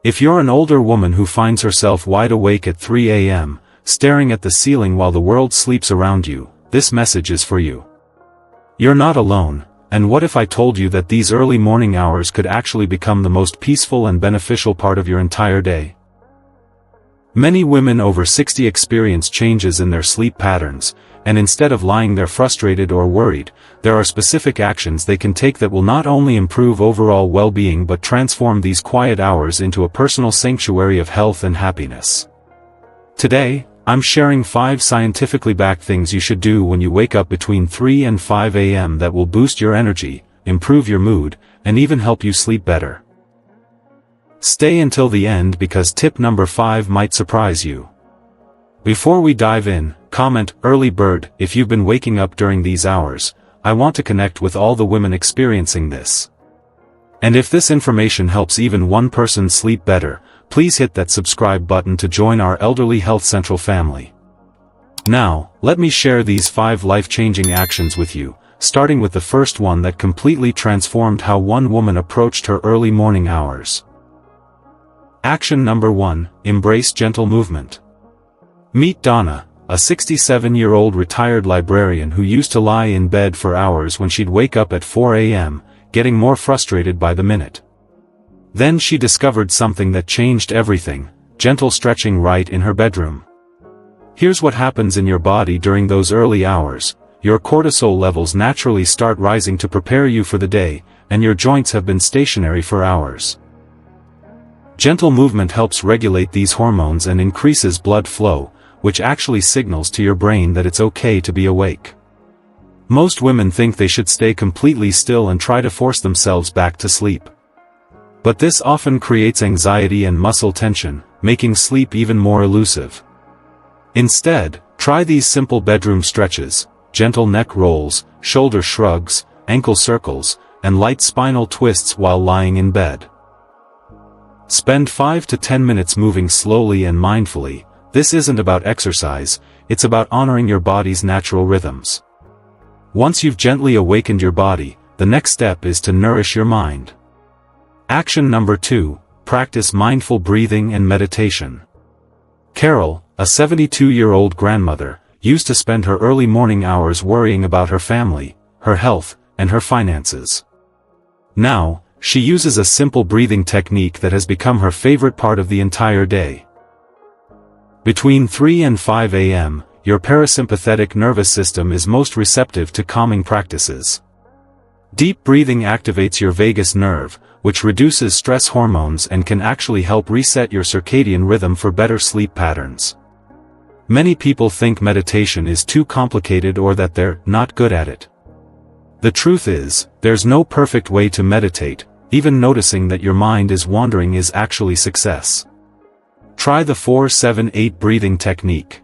If you're an older woman who finds herself wide awake at 3 a.m., staring at the ceiling while the world sleeps around you, this message is for you. You're not alone, and what if I told you that these early morning hours could actually become the most peaceful and beneficial part of your entire day? Many women over 60 experience changes in their sleep patterns, and instead of lying there frustrated or worried, there are specific actions they can take that will not only improve overall well-being but transform these quiet hours into a personal sanctuary of health and happiness. Today, I'm sharing 5 scientifically backed things you should do when you wake up between 3 and 5 a.m. that will boost your energy, improve your mood, and even help you sleep better. Stay until the end because tip number 5 might surprise you. Before we dive in, comment "early bird" if you've been waking up during these hours. I want to connect with all the women experiencing this. And if this information helps even one person sleep better, please hit that subscribe button to join our Elderly Health Central family. Now, let me share these 5 life-changing actions with you, starting with the first one that completely transformed how one woman approached her early morning hours. Action number 1, embrace gentle movement. Meet Donna, a 67-year-old retired librarian who used to lie in bed for hours when she'd wake up at 4 a.m., getting more frustrated by the minute. Then she discovered something that changed everything: gentle stretching right in her bedroom. Here's what happens in your body during those early hours. Your cortisol levels naturally start rising to prepare you for the day, and your joints have been stationary for hours. Gentle movement helps regulate these hormones and increases blood flow, which actually signals to your brain that it's okay to be awake. Most women think they should stay completely still and try to force themselves back to sleep. But this often creates anxiety and muscle tension, making sleep even more elusive. Instead, try these simple bedroom stretches: gentle neck rolls, shoulder shrugs, ankle circles, and light spinal twists while lying in bed. Spend 5 to 10 minutes moving slowly and mindfully. This isn't about exercise, it's about honoring your body's natural rhythms. Once you've gently awakened your body, the next step is to nourish your mind. Action number 2, practice mindful breathing and meditation. Carol, a 72-year-old grandmother, used to spend her early morning hours worrying about her family, her health, and her finances. Now, she uses a simple breathing technique that has become her favorite part of the entire day. Between 3 and 5 a.m., your parasympathetic nervous system is most receptive to calming practices. Deep breathing activates your vagus nerve, which reduces stress hormones and can actually help reset your circadian rhythm for better sleep patterns. Many people think meditation is too complicated or that they're not good at it. The truth is, there's no perfect way to meditate. Even noticing that your mind is wandering is actually success. Try the 4-7-8 breathing technique.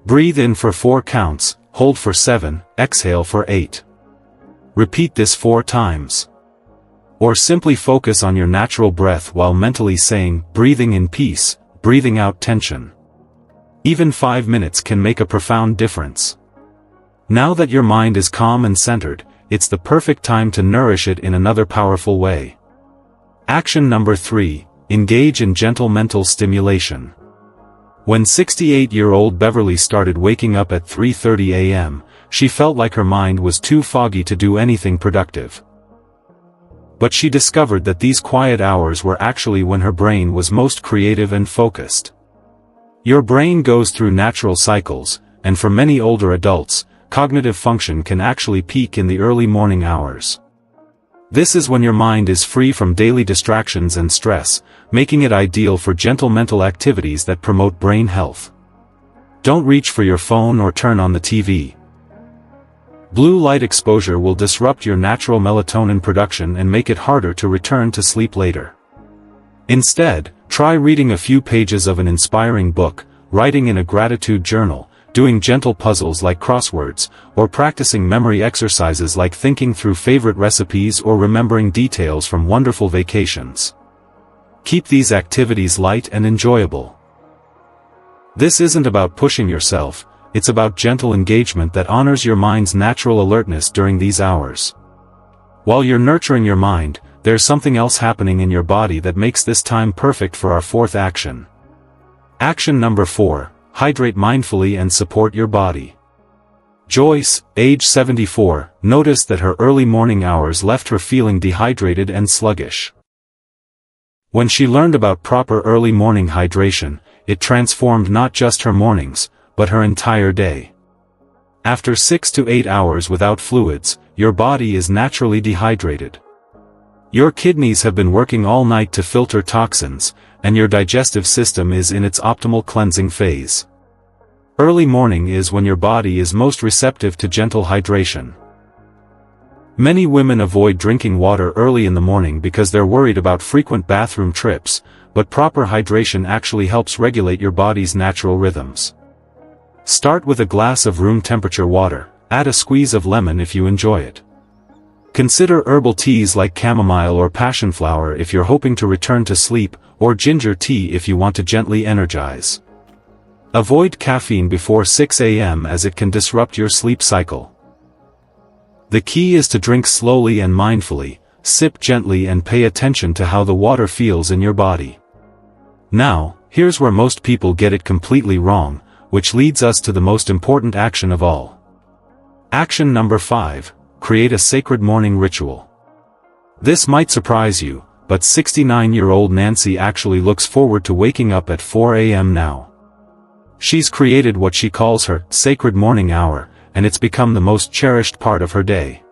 Breathe in for 4 counts, hold for 7, exhale for 8. Repeat this 4 times. Or simply focus on your natural breath while mentally saying, breathing in peace, breathing out tension. Even 5 minutes can make a profound difference. Now that your mind is calm and centered, it's the perfect time to nourish it in another powerful way. Action number 3, engage in gentle mental stimulation. When 68-year-old Beverly started waking up at 3:30 a.m., she felt like her mind was too foggy to do anything productive. But she discovered that these quiet hours were actually when her brain was most creative and focused. Your brain goes through natural cycles, and for many older adults, cognitive function can actually peak in the early morning hours. This is when your mind is free from daily distractions and stress, making it ideal for gentle mental activities that promote brain health. Don't reach for your phone or turn on the TV. Blue light exposure will disrupt your natural melatonin production and make it harder to return to sleep later. Instead, try reading a few pages of an inspiring book, writing in a gratitude journal, doing gentle puzzles like crosswords, or practicing memory exercises like thinking through favorite recipes or remembering details from wonderful vacations. Keep these activities light and enjoyable. This isn't about pushing yourself, it's about gentle engagement that honors your mind's natural alertness during these hours. While you're nurturing your mind, there's something else happening in your body that makes this time perfect for our fourth action. Action number 4, hydrate mindfully and support your body. Joyce, age 74, noticed that her early morning hours left her feeling dehydrated and sluggish. When she learned about proper early morning hydration, it transformed not just her mornings, but her entire day. After 6 to 8 hours without fluids, your body is naturally dehydrated. Your kidneys have been working all night to filter toxins, and your digestive system is in its optimal cleansing phase. Early morning is when your body is most receptive to gentle hydration. Many women avoid drinking water early in the morning because they're worried about frequent bathroom trips, but proper hydration actually helps regulate your body's natural rhythms. Start with a glass of room temperature water, add a squeeze of lemon if you enjoy it. Consider herbal teas like chamomile or passionflower if you're hoping to return to sleep, or ginger tea if you want to gently energize. Avoid caffeine before 6 a.m. as it can disrupt your sleep cycle. The key is to drink slowly and mindfully, sip gently and pay attention to how the water feels in your body. Now, here's where most people get it completely wrong, which leads us to the most important action of all. Action number 5, create a sacred morning ritual. This might surprise you, but 69-year-old Nancy actually looks forward to waking up at 4 a.m. now. She's created what she calls her sacred morning hour, and it's become the most cherished part of her day.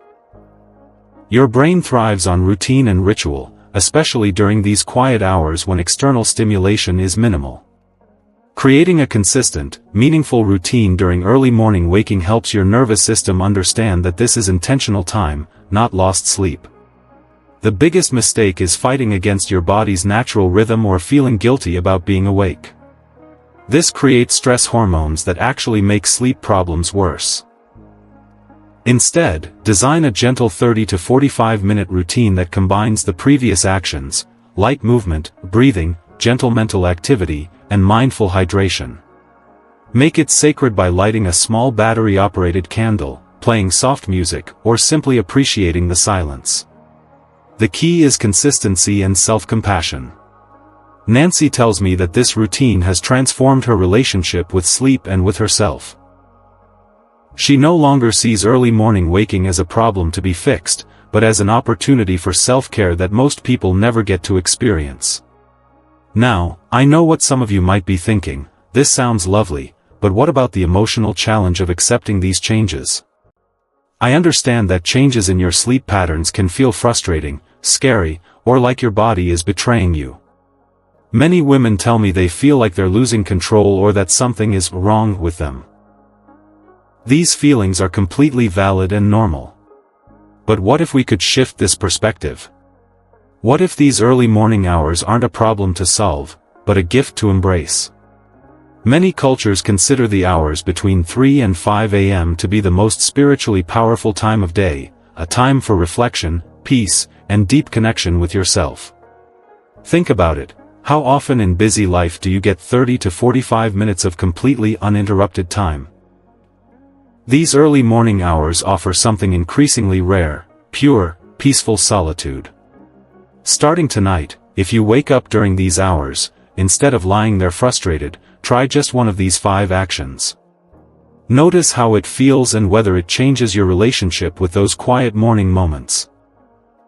Your brain thrives on routine and ritual, especially during these quiet hours when external stimulation is minimal. Creating a consistent, meaningful routine during early morning waking helps your nervous system understand that this is intentional time, not lost sleep. The biggest mistake is fighting against your body's natural rhythm or feeling guilty about being awake. This creates stress hormones that actually make sleep problems worse. Instead, design a gentle 30 to 45-minute routine that combines the previous actions, light movement, breathing, gentle mental activity, and mindful hydration. Make it sacred by lighting a small battery-operated candle, playing soft music, or simply appreciating the silence. The key is consistency and self-compassion. Nancy tells me that this routine has transformed her relationship with sleep and with herself. She no longer sees early morning waking as a problem to be fixed, but as an opportunity for self-care that most people never get to experience. Now, I know what some of you might be thinking, this sounds lovely, but what about the emotional challenge of accepting these changes? I understand that changes in your sleep patterns can feel frustrating, scary, or like your body is betraying you. Many women tell me they feel like they're losing control or that something is wrong with them. These feelings are completely valid and normal. But what if we could shift this perspective? What if these early morning hours aren't a problem to solve, but a gift to embrace? Many cultures consider the hours between 3 and 5 a.m. to be the most spiritually powerful time of day, a time for reflection, peace, and deep connection with yourself. Think about it, how often in busy life do you get 30 to 45 minutes of completely uninterrupted time? These early morning hours offer something increasingly rare, pure, peaceful solitude. Starting tonight, if you wake up during these hours, instead of lying there frustrated, try just one of these 5 actions. Notice how it feels and whether it changes your relationship with those quiet morning moments.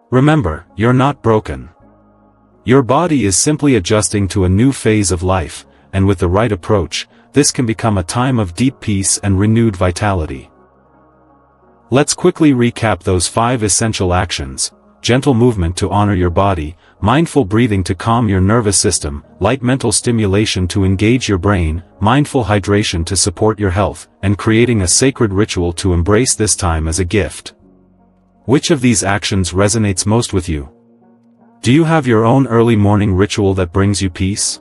Remember, you're not broken. Your body is simply adjusting to a new phase of life, and with the right approach, this can become a time of deep peace and renewed vitality. Let's quickly recap those 5 essential actions: gentle movement to honor your body, mindful breathing to calm your nervous system, light mental stimulation to engage your brain, mindful hydration to support your health, and creating a sacred ritual to embrace this time as a gift. Which of these actions resonates most with you? Do you have your own early morning ritual that brings you peace?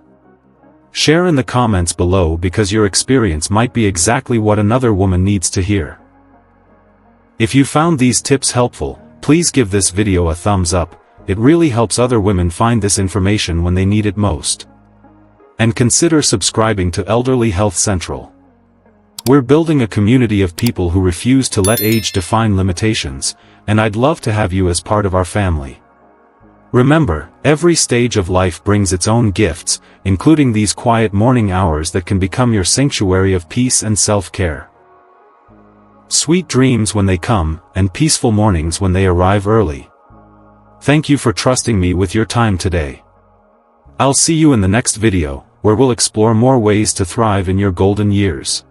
Share in the comments below because your experience might be exactly what another woman needs to hear. If you found these tips helpful, please give this video a thumbs up, it really helps other women find this information when they need it most. And consider subscribing to Elderly Health Central. We're building a community of people who refuse to let age define limitations, and I'd love to have you as part of our family. Remember, every stage of life brings its own gifts, including these quiet morning hours that can become your sanctuary of peace and self-care. Sweet dreams when they come, and peaceful mornings when they arrive early. Thank you for trusting me with your time today. I'll see you in the next video, where we'll explore more ways to thrive in your golden years.